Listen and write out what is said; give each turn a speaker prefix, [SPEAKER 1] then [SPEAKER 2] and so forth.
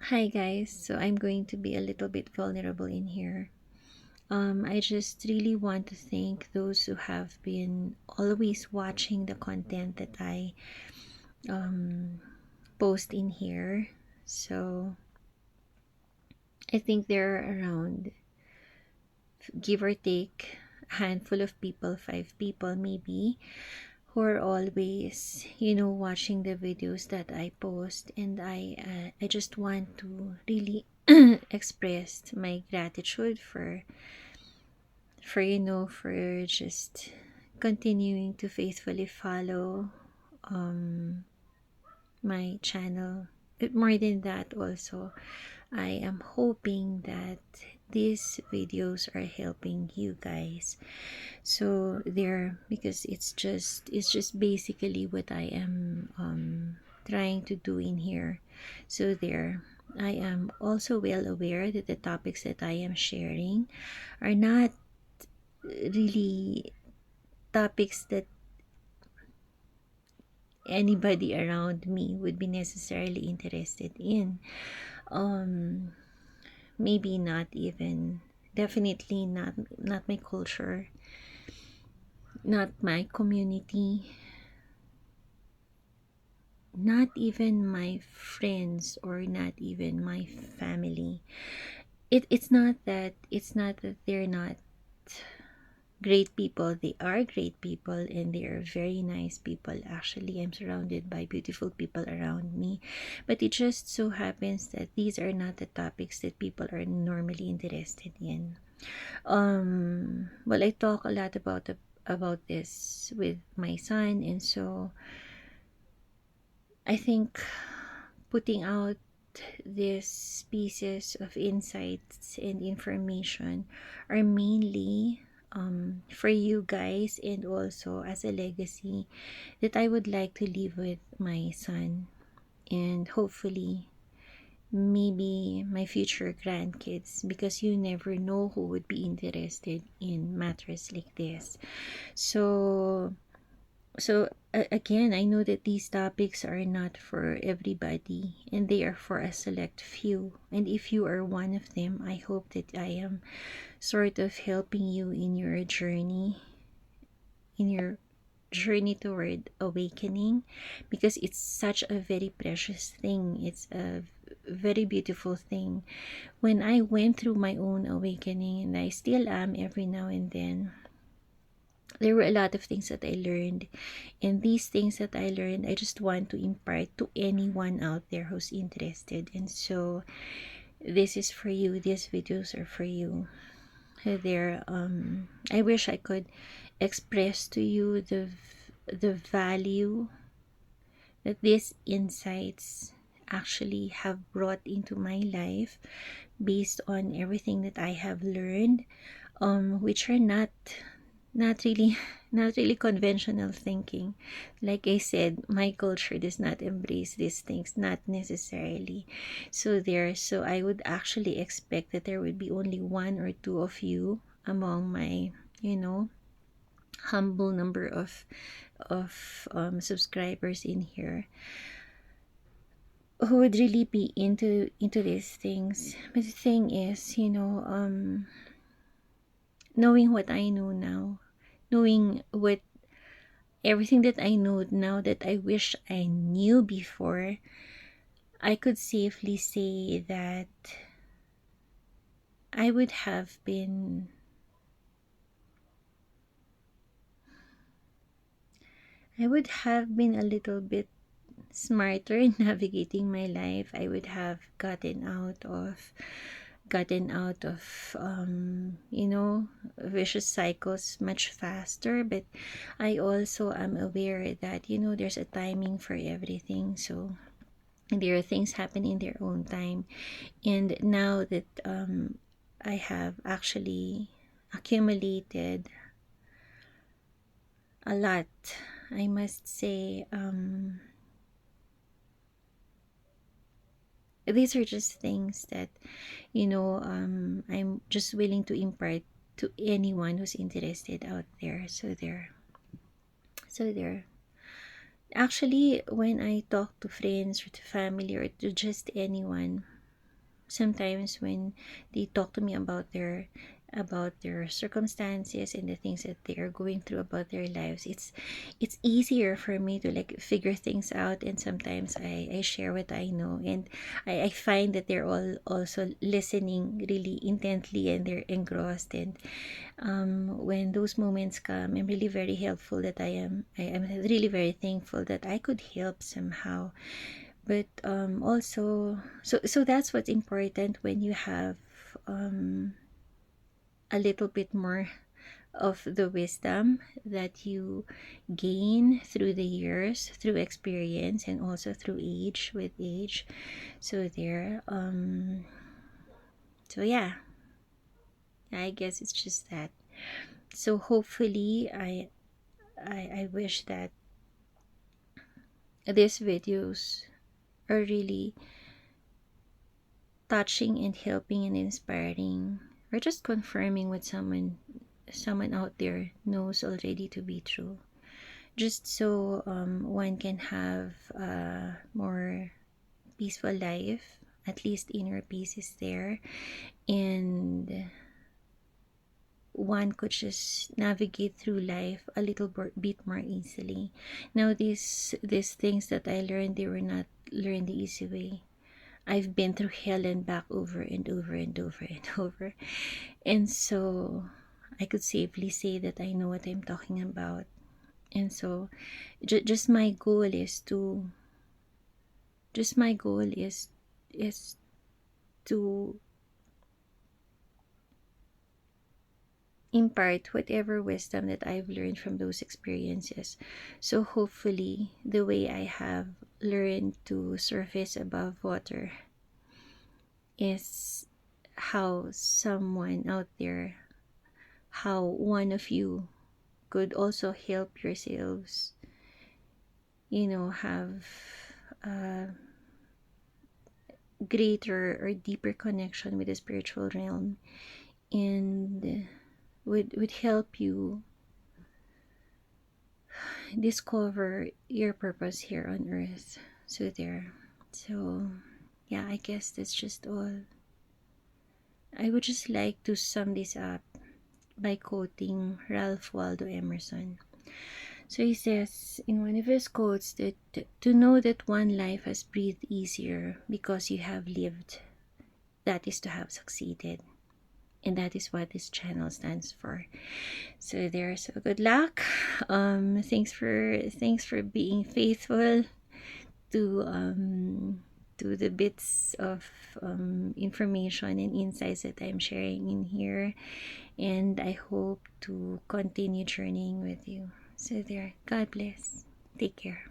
[SPEAKER 1] Hi guys, so I'm going to be a little bit vulnerable in here. I just really want to thank those who have been always watching the content that I um, post in here. So I think there are around, give or take, a handful of people, 5 people maybe, who are always, watching the videos that I post, and I just want to really express my gratitude for just continuing to faithfully follow my channel. But more than that, also, I am hoping that these videos are helping you guys. So there, because it's just basically what I am trying to do in here. So there, I am also well aware that the topics that I am sharing are not really topics that anybody around me would be necessarily interested in. Um, Maybe not even, definitely not my culture, not my community, not even my friends, or not even my family. It's not that they're not great people. They are great people, and they are very nice people. Actually, I'm surrounded by beautiful people around me, but it just so happens that these are not the topics that people are normally interested in. Well, I talk a lot about this with my son, and so I think putting out these pieces of insights and information are mainly for you guys, and also as a legacy that I would like to leave with my son, and hopefully maybe my future grandkids, because you never know who would be interested in matters like this. So again, I know that these topics are not for everybody, and they are for a select few. And if you are one of them, I hope that I am sort of helping you in your journey toward awakening, because it's such a very precious thing. It's a very beautiful thing. When I went through my own awakening, and I still am every now and then, there were a lot of things that I learned. And these things that I learned, I just want to impart to anyone out there who's interested. And so this is for you. These videos are for you. There, I wish I could express to you the value that these insights actually have brought into my life, based on everything that I have learned, which are not really not really conventional thinking. Like I said, my culture does not embrace these things, not necessarily. So I would actually expect that there would be only one or two of you among my, humble number of subscribers in here, who would really be into these things. But the thing is, knowing what I know now, knowing what everything that I know now that I wish I knew before, I could safely say that I would have been I would have been a little bit smarter in navigating my life. I would have gotten out of vicious cycles much faster. But I also am aware that there's a timing for everything. So there are things happen in their own time. And now that I have actually accumulated a lot, I must say, these are just things that I'm just willing to impart to anyone who's interested out there. So there actually, when I talk to friends or to family or to just anyone, sometimes when they talk to me about their circumstances and the things that they are going through about their lives, it's easier for me to like figure things out. And sometimes I share what I know, and I find that they're all also listening really intently, and they're engrossed. And when those moments come, I'm really very helpful that I am really very thankful that I could help somehow. But also, so that's what's important when you have um a little bit more of the wisdom that you gain through the years, through experience, and also through age, with age. So there, so yeah, I guess it's just that. So hopefully I wish that these videos are really touching and helping and inspiring, or just confirming what someone out there knows already to be true, just so one can have a more peaceful life. At least inner peace is there, and one could just navigate through life a little bit more easily. Now these things that I learned, they were not learned the easy way. I've been through hell and back over and over and over and over. And so I could safely say that I know what I'm talking about. And so just my goal is to just my goal is to impart whatever wisdom that I've learned from those experiences. So hopefully the way I have learned to surface above water is how someone out there, how one of you could also help yourselves, have a greater or deeper connection with the spiritual realm, and would help you discover your purpose here on earth. So there. So yeah, I guess that's just all. I would just like to sum this up by quoting Ralph Waldo Emerson. So he says in one of his quotes that to know that one life has breathed easier because you have lived, that is to have succeeded. And that is what this channel stands for. So there, so good luck. Thanks for being faithful to the bits of information and insights that I'm sharing in here, and I hope to continue journeying with you. So there, God bless. Take care.